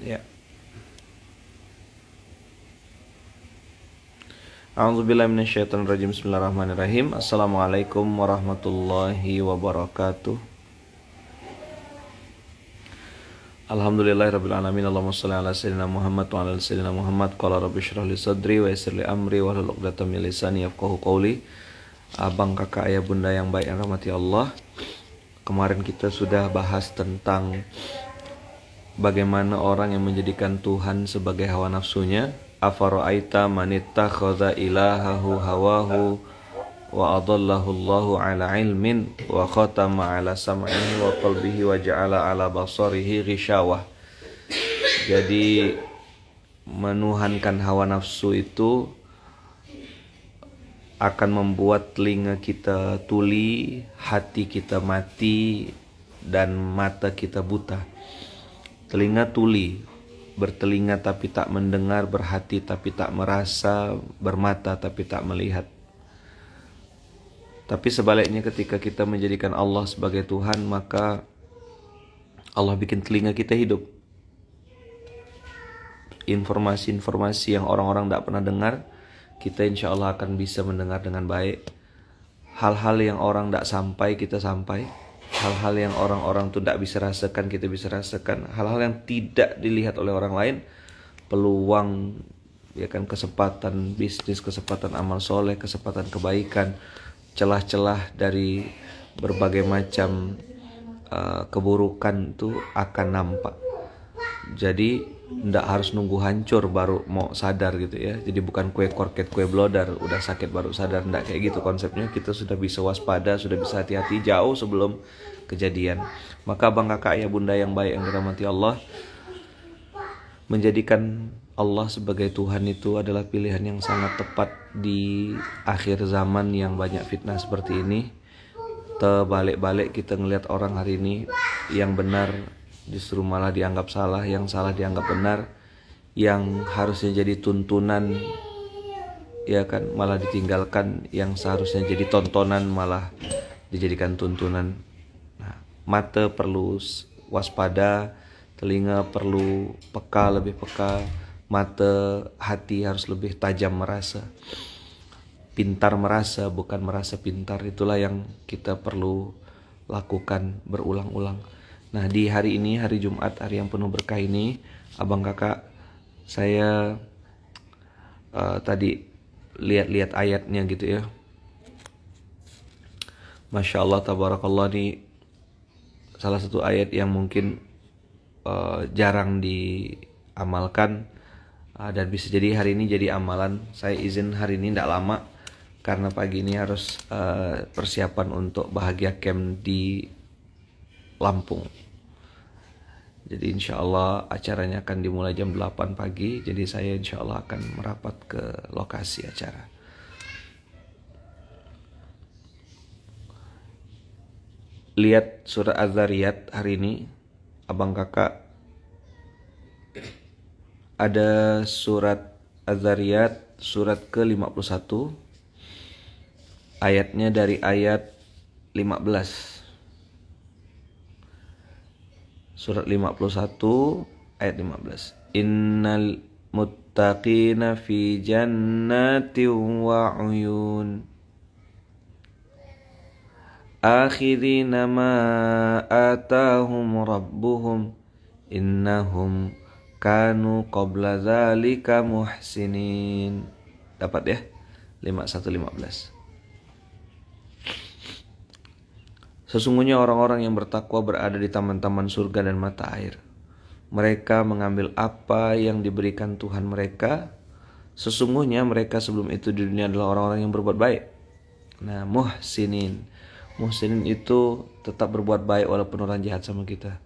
Ya. A'udzubillahi minasyaitonirrajim. Bismillahirrahmanirrahim. Assalamualaikum warahmatullahi wabarakatuh. Alhamdulillahirabbil alamin. Allahumma shalli ala sayyidina Muhammad wa ala sayyidina Muhammad. Qala rabbi shrah li sadri wa yassir li amri wahlul 'uqdatam min lisani yafqahu qawli. Abang, kakak, ayah, bunda yang baik yang rahmati Allah. Kemarin kita sudah bahas tentang bagaimana orang yang menjadikan Tuhan sebagai hawa nafsunya. Afara'aita man ittakhadha ilahahu hawahu wa adallahu Allahu ala ilmin wa khatama ala sam'ihi wa qalbihi wa ja'ala ala basarihi ghishawah. Jadi menuhankan hawa nafsu itu akan membuat telinga kita tuli, hati kita mati, dan mata kita buta. Telinga tuli, bertelinga tapi tak mendengar, berhati tapi tak merasa, bermata tapi tak melihat. Tapi sebaliknya ketika kita menjadikan Allah sebagai Tuhan, maka Allah bikin telinga kita hidup. Informasi-informasi yang orang-orang tak pernah dengar, kita insya Allah akan bisa mendengar dengan baik. Hal-hal yang orang tak sampai, kita sampai. Hal-hal yang orang-orang tuh tidak bisa rasakan, kita bisa rasakan. Hal-hal yang tidak dilihat oleh orang lain, peluang, ya kan, kesempatan bisnis, kesempatan amal soleh, kesempatan kebaikan, celah-celah dari berbagai macam keburukan itu akan nampak. Jadi tidak harus nunggu hancur baru mau sadar gitu ya. Jadi bukan kue korket, kue blodar udah sakit baru sadar, tidak kayak gitu konsepnya. Kita sudah bisa waspada, sudah bisa hati-hati jauh sebelum kejadian. Maka abang, kakak, ayah, bunda yang baik yang dirahmati Allah, menjadikan Allah sebagai Tuhan itu adalah pilihan yang sangat tepat di akhir zaman yang banyak fitnah seperti ini. Terbalik-balik kita ngelihat orang hari ini, yang benar justru malah dianggap salah, yang salah dianggap benar, yang harusnya jadi tuntunan, ya kan, malah ditinggalkan, yang seharusnya jadi tontonan malah dijadikan tuntunan. Nah, mata perlu waspada, telinga perlu peka, lebih peka, mata, hati harus lebih tajam merasa, pintar merasa, bukan merasa pintar. Itulah yang kita perlu lakukan berulang-ulang. Nah, di hari ini, hari Jumat, hari yang penuh berkah ini, abang, kakak, saya tadi lihat-lihat ayatnya gitu ya. Masya Allah, tabarakallah, ini salah satu ayat yang mungkin jarang diamalkan, dan bisa jadi hari ini jadi amalan. Saya izin hari ini tidak lama karena pagi ini harus persiapan untuk bahagia camp di Lampung. Jadi insya Allah acaranya akan dimulai jam 8 pagi. Jadi saya insya Allah akan merapat ke lokasi acara. Lihat surat Az-Zariyat hari ini, abang, kakak. Ada surat Az-Zariyat, surat ke-51. Ayatnya dari ayat 15. Surat 51 ayat 15. Innal muttaqina fi jannatin wa uyun. Akhirina ma atahum rabbuhum. Innahum kanu qabla dzalika muhsinin. Dapat ya? 51-15. Sesungguhnya orang-orang yang bertakwa berada di taman-taman surga dan mata air. Mereka mengambil apa yang diberikan Tuhan mereka. Sesungguhnya mereka sebelum itu di dunia adalah orang-orang yang berbuat baik. Nah, muhsinin. Muhsinin itu tetap berbuat baik walaupun orang jahat sama kita.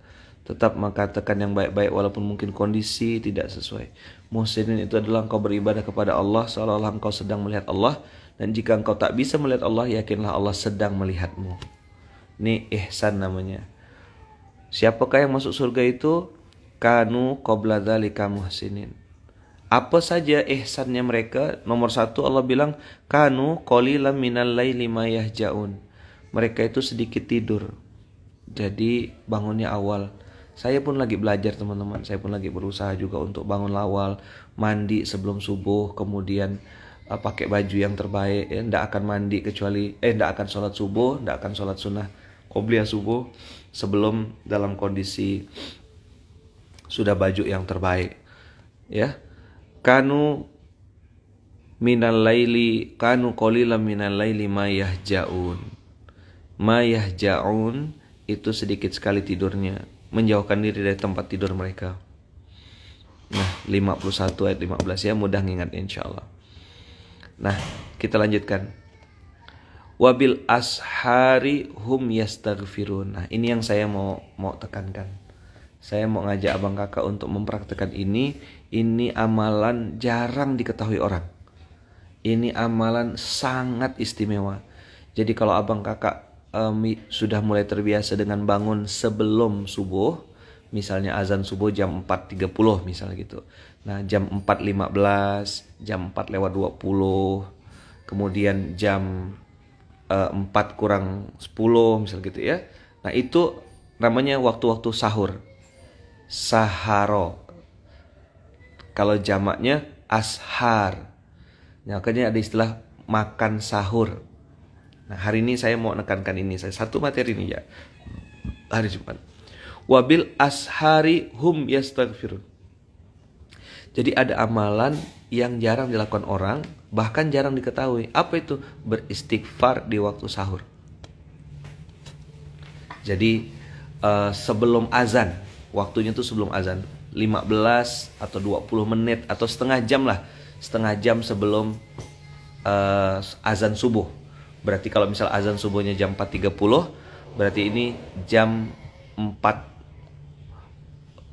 Tetap mengatakan yang baik-baik walaupun mungkin kondisi tidak sesuai. Muhsinin itu adalah engkau beribadah kepada Allah seolah-olah engkau sedang melihat Allah. Dan jika engkau tak bisa melihat Allah, yakinlah Allah sedang melihatmu. Ini ihsan namanya. Siapakah yang masuk surga itu? Kanu qabla dzalika muhsinin. Apa saja ihsannya mereka? Nomor 1 Allah bilang, kanu qalilan minal laili ma yahjaun. Mereka itu sedikit tidur. Jadi bangunnya awal. Saya pun lagi belajar teman-teman, saya pun lagi berusaha juga untuk bangun lawal, mandi sebelum subuh, kemudian pakai baju yang terbaik, ya, ndak akan mandi kecuali, ndak akan sholat subuh, ndak akan sholat sunnah qobliyah subuh sebelum dalam kondisi sudah baju yang terbaik, ya. Kanu qalilan minal laili ma yahja'un. Ma yahja'un itu sedikit sekali tidurnya, menjauhkan diri dari tempat tidur mereka. Nah, 51 ayat 15 ya, mudah ngingat insyaallah. Nah, kita lanjutkan. Wabil ashari hum yastaghfirun. Nah, ini yang saya mau tekankan. Saya mau ngajak abang kakak untuk mempraktekkan ini. Ini amalan jarang diketahui orang. Ini amalan sangat istimewa. Jadi kalau abang kakak sudah mulai terbiasa dengan bangun sebelum subuh, misalnya azan subuh jam 4.30 misalnya gitu. Nah, jam 4.15, jam 4:20, kemudian jam 4 kurang 10 misal gitu ya. Nah, itu namanya waktu-waktu sahur. Saharo. Kalau jamaknya ashar. Nah, makanya ada istilah makan sahur. Nah, hari ini saya mau nekankan ini. Saya satu materi ini ya. Hari Jumat. Wabil ashari hum yastaghfirun. Jadi ada amalan yang jarang dilakukan orang, bahkan jarang diketahui. Apa itu? Beristighfar di waktu sahur. Jadi sebelum azan, waktunya itu sebelum azan, 15 atau 20 menit atau setengah jam lah. Setengah jam sebelum azan subuh. Berarti kalau misal azan subuhnya jam 4.30, berarti ini jam 4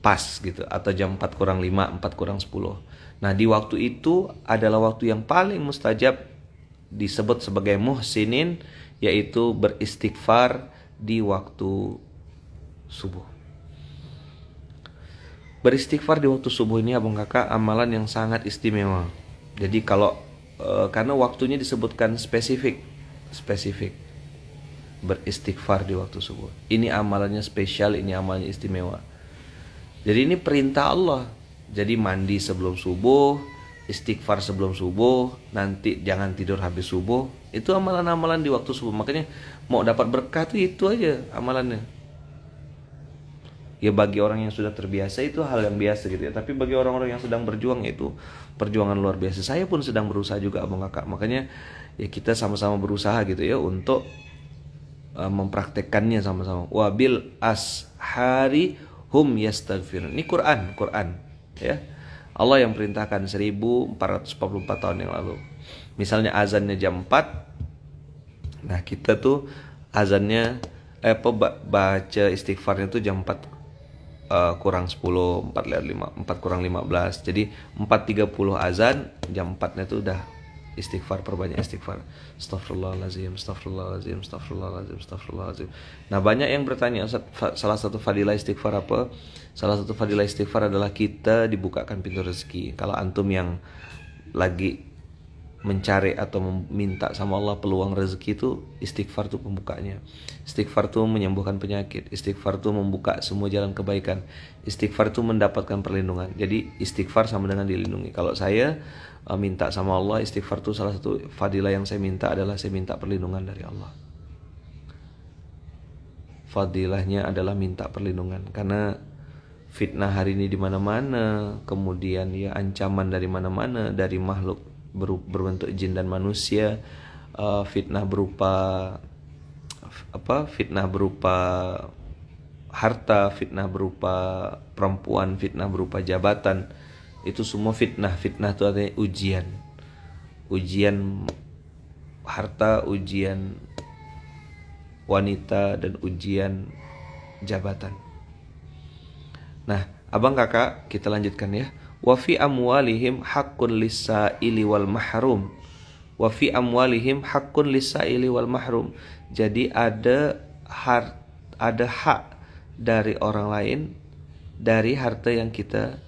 pas gitu, atau jam 4 kurang 5, 4 kurang 10. Nah, di waktu itu adalah waktu yang paling mustajab, disebut sebagai muhsinin, yaitu beristighfar di waktu subuh. Beristighfar di waktu subuh ini abang kakak amalan yang sangat istimewa. Jadi kalau karena waktunya disebutkan spesifik beristighfar di waktu subuh. Ini amalannya spesial, ini amalannya istimewa. Jadi ini perintah Allah. Jadi mandi sebelum subuh, istighfar sebelum subuh, nanti jangan tidur habis subuh. Itu amalan-amalan di waktu subuh. Makanya mau dapat berkah itu aja amalannya. Ya bagi orang yang sudah terbiasa itu hal yang biasa gitu ya. Tapi bagi orang-orang yang sedang berjuang itu perjuangan luar biasa. Saya pun sedang berusaha juga abang kakak. Makanya ya kita sama-sama berusaha gitu ya untuk mempraktekkannya sama-sama. Wabil ashari hum yastaghfirun. Ini Quran ya. Allah yang perintahkan 1444 tahun yang lalu. Misalnya azannya jam 4. Nah, kita tuh azannya baca istighfarnya tuh jam 4 kurang 10, 4 kurang 15. Jadi 4.30 azan, jam 4-nya tuh udah istighfar, perbanyak istighfar. Astagfirullahalazim, astagfirullahalazim, astagfirullahalazim, astagfirullahalazim. Nah, banyak yang bertanya, Ustaz, salah satu fadilah istighfar apa? Salah satu fadilah istighfar adalah kita dibukakan pintu rezeki. Kalau antum yang lagi mencari atau meminta sama Allah peluang rezeki itu, istighfar itu pembukanya. Istighfar itu menyembuhkan penyakit. Istighfar itu membuka semua jalan kebaikan. Istighfar itu mendapatkan perlindungan. Jadi istighfar sama dengan dilindungi. Kalau saya minta sama Allah, istighfar itu salah satu fadilah yang saya minta adalah saya minta perlindungan dari Allah. Fadilahnya adalah minta perlindungan, karena fitnah hari ini di mana-mana, kemudian ya ancaman dari mana-mana, dari makhluk berbentuk jin dan manusia, fitnah berupa fitnah berupa harta, fitnah berupa perempuan, fitnah berupa jabatan. Itu semua fitnah. Fitnah itu artinya ujian harta, ujian wanita, dan ujian jabatan. Nah, abang kakak, kita lanjutkan ya. Wa fi amwalihim haqqun lis-sa'ili wal mahrum. Wa fi amwalihim haqqun lis-sa'ili wal mahrum. Jadi ada hak dari orang lain dari harta yang kita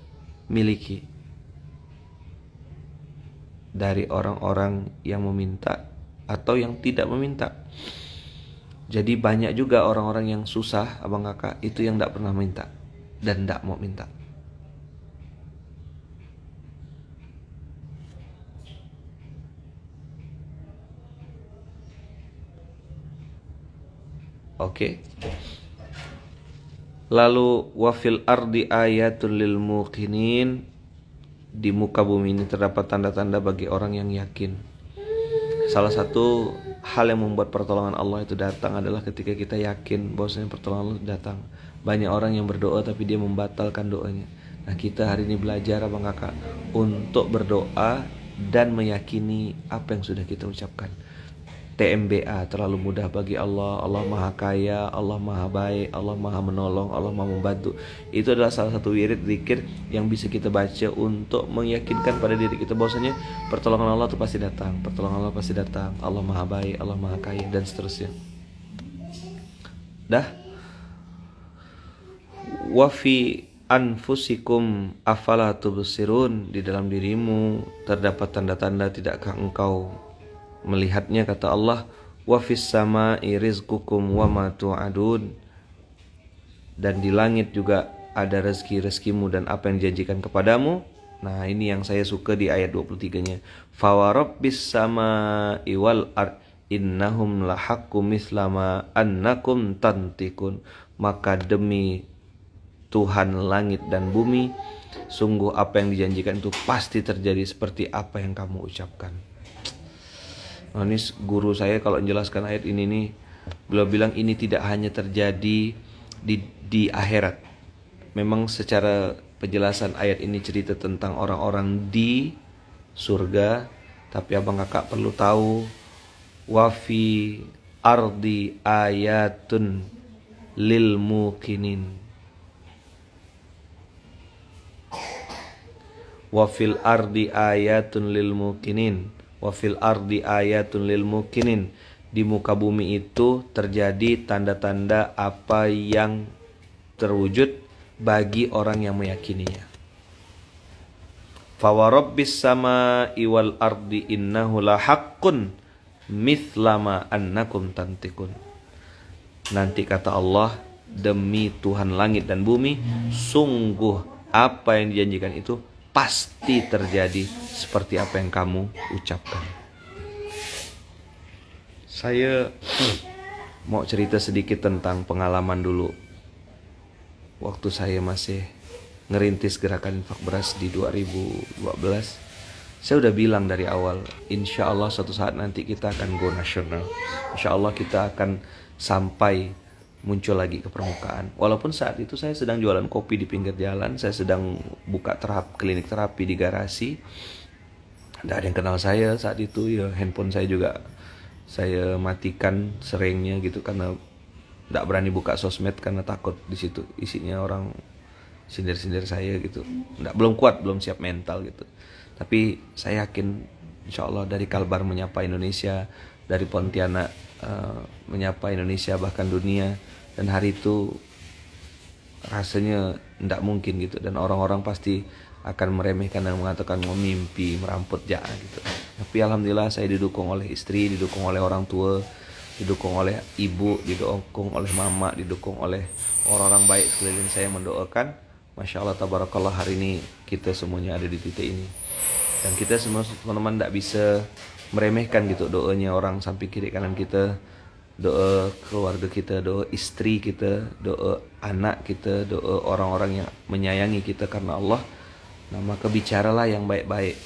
miliki, dari orang-orang yang meminta atau yang tidak meminta. Jadi banyak juga orang-orang yang susah abang kakak itu yang tidak pernah minta. dan tidak mau minta. Oke. Lalu wafil ardi ayatul lil muqinin, di muka bumi ini terdapat tanda-tanda bagi orang yang yakin. Salah satu hal yang membuat pertolongan Allah itu datang adalah ketika kita yakin bahwasanya pertolongan Allah datang. Banyak orang yang berdoa tapi dia membatalkan doanya. Nah, kita hari ini belajar apa kakak untuk berdoa dan meyakini apa yang sudah kita ucapkan. TMBA, terlalu mudah bagi Allah. Allah maha kaya, Allah maha baik, Allah maha menolong, Allah maha membantu. Itu adalah salah satu wirid zikir yang bisa kita baca untuk meyakinkan pada diri kita bahwasanya pertolongan Allah itu pasti datang. Pertolongan Allah pasti datang. Allah maha baik, Allah maha kaya, dan seterusnya. Dah. Wa fi anfusikum afala tubsirun, di dalam dirimu terdapat tanda-tanda, tidakkah engkau melihatnya, kata Allah. Wa fis sama'i rizqukum wa ma tu'adun, dan di langit juga ada rezeki-rezekimu dan apa yang dijanjikan kepadamu. Nah, ini yang saya suka di ayat 23-nya. Fa wa rabbis sama'i wal ard innahum lahaqqu mislama annakum tantikun, maka demi Tuhan langit dan bumi, sungguh apa yang dijanjikan itu pasti terjadi seperti apa yang kamu ucapkan. Nah, ini guru saya kalau menjelaskan ayat ini nih, beliau bilang ini tidak hanya terjadi di akhirat. Memang secara penjelasan ayat ini cerita tentang orang-orang di surga, tapi abang kakak perlu tahu, wa fi ardi ayatun lil muqinin. Wa fil ardi ayatun lil muqinin. Wa fil ardi ayatun lil muqinin, di muka bumi itu terjadi tanda-tanda apa yang terwujud bagi orang yang meyakininya. Fa wa rabbis samaa'i wal ardi innahu lahaqqun mithlama annakum tantikun. Nanti kata Allah, demi Tuhan langit dan bumi, sungguh apa yang dijanjikan itu pasti terjadi seperti apa yang kamu ucapkan. Saya mau cerita sedikit tentang pengalaman dulu. Waktu saya masih ngerintis gerakan infak beras di 2012, saya udah bilang dari awal, insya Allah suatu saat nanti kita akan go nasional. Insya Allah kita akan sampai muncul lagi ke permukaan. Walaupun saat itu saya sedang jualan kopi di pinggir jalan, saya sedang buka klinik terapi di garasi. Tidak ada yang kenal saya saat itu, ya handphone saya juga saya matikan seringnya gitu, karena tidak berani buka sosmed karena takut di situ isinya orang sindir-sindir saya gitu. Belum kuat, belum siap mental gitu. Tapi saya yakin insya Allah dari Kalbar menyapa Indonesia, dari Pontianak menyapa Indonesia bahkan dunia. Dan hari itu rasanya tidak mungkin gitu, dan orang-orang pasti akan meremehkan dan mengatakan mau mimpi, merampok jahat gitu. Tapi alhamdulillah saya didukung oleh istri, didukung oleh orang tua, didukung oleh ibu, didukung oleh mama, didukung oleh orang-orang baik sekeliling saya mendoakan. Masya Allah, tabarakallah, hari ini kita semuanya ada di titik ini. Dan kita semua teman-teman tidak bisa meremehkan gitu doanya orang samping kiri kanan kita, doa keluarga kita, doa istri kita, doa anak kita, doa orang-orang yang menyayangi kita karena Allah. Nah, maka bicaralah yang baik-baik.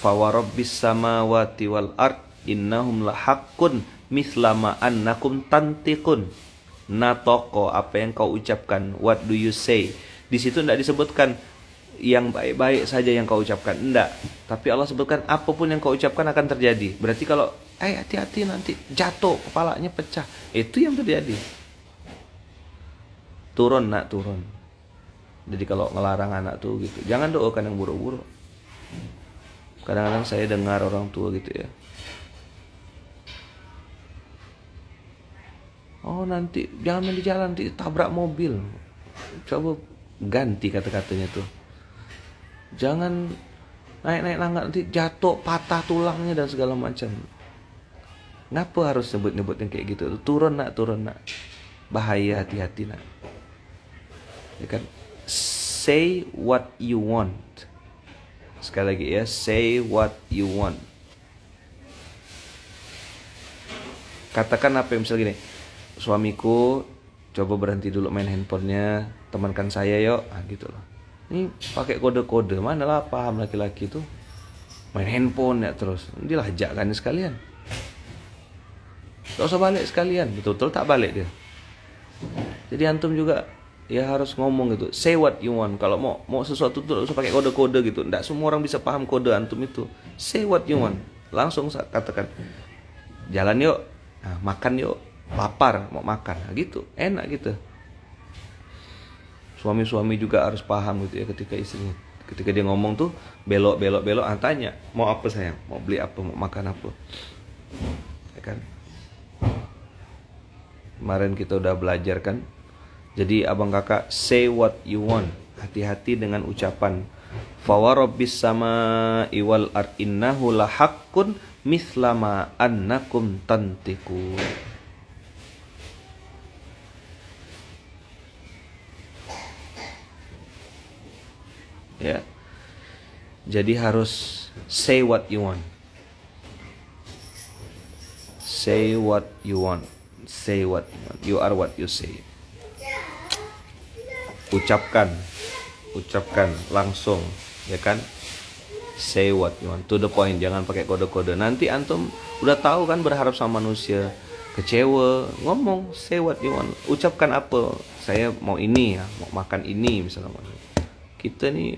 Fa wa rabbis samawati wal ard innahum lahaqqun mislama annakum tantiqun. Natoko, apa yang kau ucapkan, what do you say. Di situ tidak disebutkan yang baik-baik saja yang kau ucapkan, enggak. Tapi Allah sebutkan apapun yang kau ucapkan akan terjadi. Berarti kalau hati-hati nanti jatuh, kepalanya pecah, itu yang terjadi. Turun nak, turun. Jadi kalau ngelarang anak tuh gitu, jangan doakan yang buruk-buruk. Kadang-kadang saya dengar orang tua gitu ya, oh nanti jangan main di jalan, nanti tabrak mobil. Coba ganti kata-katanya tuh. Jangan naik-naik langgar, nanti jatuh, patah tulangnya dan segala macam. Ngapa harus nyebut-nyebut yang kayak gitu? Turun nak, bahaya, hati-hati nak. Ya kan? say what you want. Sekali lagi ya, say what you want. Katakan apa yang misalnya gini, suamiku coba berhenti dulu main handphonenya, temankan saya yuk, gitu loh. Ini pakai kode-kode, mana lah paham laki-laki tuh main handphone ya terus, dilajak kan sekalian. Gak usah balik sekalian, betul-betul tak balik dia. Jadi antum juga ya harus ngomong gitu, say what you want. Kalau mau sesuatu tuh usah pakai kode-kode gitu. Nggak semua orang bisa paham kode antum itu. Say what you want. Langsung katakan, jalan yuk, nah, makan yuk, lapar mau makan, nah, gitu, enak gitu. Suami-suami juga harus paham gitu ya ketika istrinya, ketika dia ngomong tuh belok, tanya mau apa sayang, mau beli apa, mau makan apa, ya kan? Kemarin kita udah belajar kan. Jadi abang kakak, say what you want. Hati-hati dengan ucapan fawarabbis sama'i wal ard innahu lahaqqun mithlama annakum tantiqun. Ya. Jadi harus say what you want. Say what you want. Say what you want. You are what you say. Ucapkan langsung, ya kan? Say what you want, to the point, jangan pakai kode-kode. Nanti antum udah tahu kan berharap sama manusia, kecewa, ngomong say what you want. Ucapkan apa? Saya mau ini ya, mau makan ini misalnya. Kita nih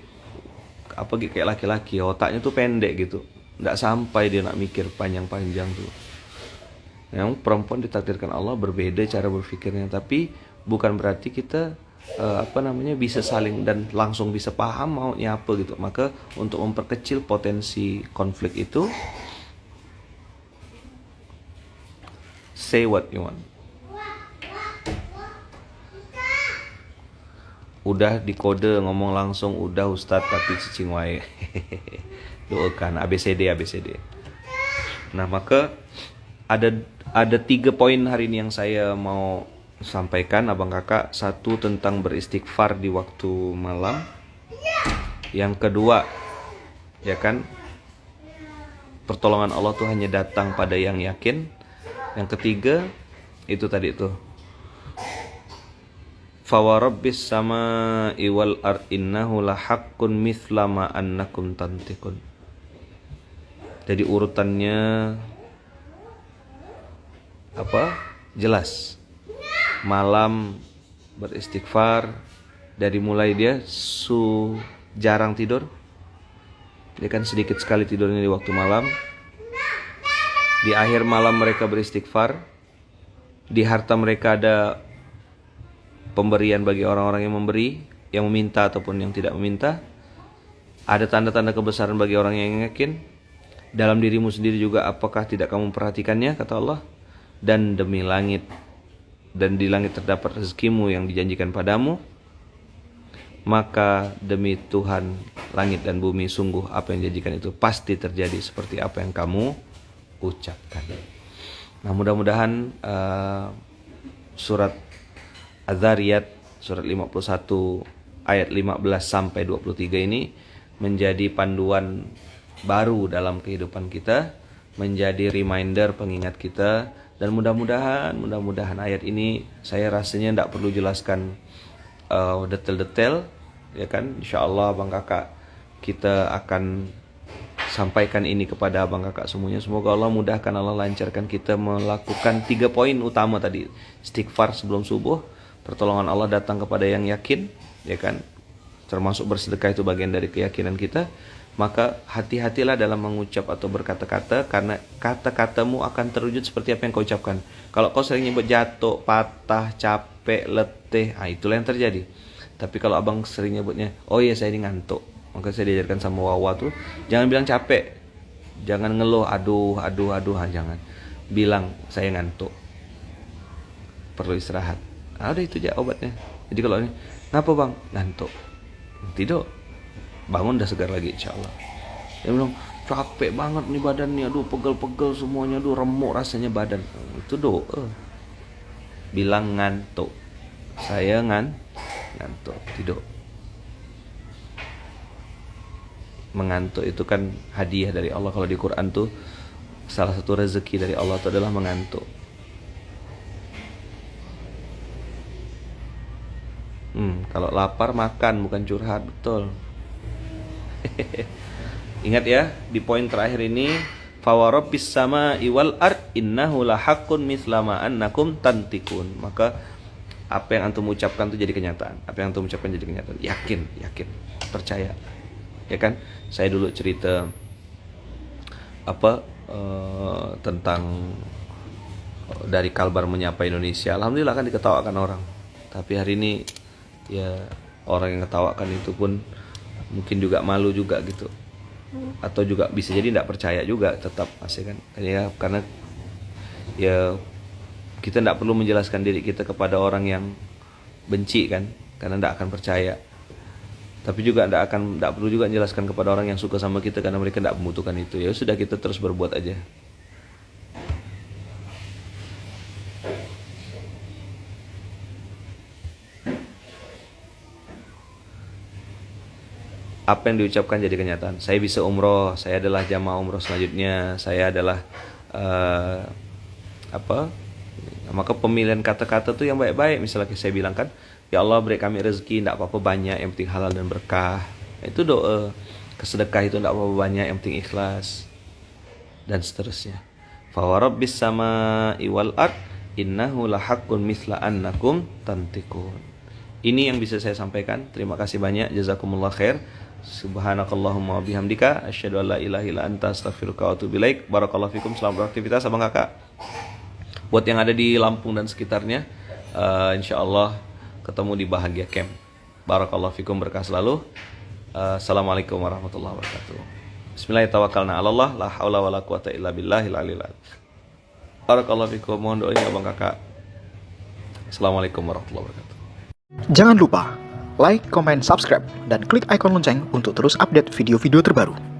apa kayak laki-laki, otaknya tuh pendek gitu. Nggak sampai dia nak mikir panjang-panjang tuh. Yang perempuan ditakdirkan Allah berbeda cara berpikirnya, tapi bukan berarti kita bisa saling dan langsung bisa paham maunya apa gitu. Maka untuk memperkecil potensi konflik itu, say what you want. Udah dikode ngomong langsung, udah Ustadz tapi cicing wae. Doakan ABCD. Nah, maka ada 3 poin hari ini yang saya mau sampaikan abang kakak. Satu, tentang beristighfar di waktu malam. Yang kedua, ya kan, pertolongan Allah tuh hanya datang pada yang yakin. Yang ketiga, itu tadi tuh, fawarabbis sama'i wal ard innahu lahaqqun mithlama annakum tantiqun. Jadi urutannya jelas. Malam beristighfar, dari mulai dia jarang tidur, dia kan sedikit sekali tidurnya di waktu malam. Di akhir malam mereka beristighfar. Di harta mereka ada pemberian bagi orang-orang yang memberi, yang meminta ataupun yang tidak meminta. Ada tanda-tanda kebesaran bagi orang yang yakin. Dalam dirimu sendiri juga apakah tidak kamu memperhatikannya, kata Allah. Dan demi langit, dan di langit terdapat rezekimu yang dijanjikan padamu. Maka demi Tuhan langit dan bumi, sungguh apa yang dijanjikan itu pasti terjadi seperti apa yang kamu ucapkan. Nah, mudah-mudahan surat Az-Zariyat surat 51 ayat 15 sampai 23 ini menjadi panduan baru dalam kehidupan kita, menjadi reminder, pengingat kita. Dan mudah-mudahan ayat ini saya rasanya tidak perlu jelaskan detail-detail, ya kan? Insyaallah abang kakak kita akan sampaikan ini kepada abang kakak semuanya. Semoga Allah mudahkan, Allah lancarkan kita melakukan 3 poin utama tadi. Istighfar sebelum subuh, pertolongan Allah datang kepada yang yakin, ya kan? Termasuk bersedekah itu bagian dari keyakinan kita. Maka hati-hatilah dalam mengucap atau berkata-kata, karena kata-katamu akan terwujud seperti apa yang kau ucapkan. Kalau kau sering nyebut jatuh, patah, capek, letih, itulah yang terjadi. Tapi kalau abang sering nyebutnya, oh iya saya ini ngantuk, maka saya diajarkan sama Wawa tuh, jangan bilang capek, jangan ngeluh, aduh, jangan. Bilang saya ngantuk, perlu istirahat. Ada itu aja obatnya. Jadi kalau ini, ngapa bang? Ngantuk. Tidur. Bangun udah segar lagi insyaallah. Dia bilang capek banget nih badannya, aduh pegel-pegel semuanya, aduh remuk rasanya badan. Itu doa. Bilang ngantuk. Saya ngantuk, tidur. Mengantuk itu kan hadiah dari Allah. Kalau di Quran tuh salah satu rezeki dari Allah itu adalah mengantuk. Kalau lapar makan, bukan curhat, betul. Ingat ya, di poin terakhir ini, fawarabbis sama'i wal ard innahu lahaqqun mislama annakum tantikun. Maka apa yang antum ucapkan itu jadi kenyataan. Apa yang antum ucapkan jadi kenyataan. Yakin, percaya. Ya kan? Saya dulu cerita tentang dari Kalbar menyapa Indonesia. Alhamdulillah kan diketawakan orang. Tapi hari ini ya orang yang ketawakan itu pun mungkin juga malu juga gitu, atau juga bisa jadi tidak percaya juga tetap masih kan ya, karena ya kita tidak perlu menjelaskan diri kita kepada orang yang benci kan, karena tidak akan percaya. Tapi juga tidak perlu juga menjelaskan kepada orang yang suka sama kita, karena mereka tidak membutuhkan itu. Ya sudah, kita terus berbuat aja. Apa yang diucapkan jadi kenyataan. Saya bisa umroh, saya adalah jamaah umroh selanjutnya, saya adalah maka pemilihan kata-kata tuh yang baik-baik. Misalnya saya bilang kan, ya Allah beri kami rezeki, tidak apa-apa banyak, yang penting halal dan berkah. Itu doa. Kesedekah itu tidak apa-apa banyak, yang penting ikhlas, dan seterusnya. Fawarabbis sama'i wal ard innahu lahaqqun misla annakum tantikun. Ini yang bisa saya sampaikan. Terima kasih banyak. Jazakumullah khair. Subhanakallahumma wabihamdika asyhadu an la ilaha illa anta astaghfiruka wa atubu ilaik. Barakallahu fikum. Selamat beraktivitas abang kakak. Buat yang ada di Lampung dan sekitarnya, insyaallah ketemu di Bahagia Camp. Barakallahu fikum, berkah selalu. Assalamualaikum warahmatullahi wabarakatuh. Bismillahirrahmanirrahim. 'Alallah la haula wala quwata illa billahil aliyil azim. Barakallahu fikum. Mohon doanya abang kakak. Assalamualaikum warahmatullahi wabarakatuh. Jangan lupa like, comment, subscribe, dan klik ikon lonceng untuk terus update video-video terbaru.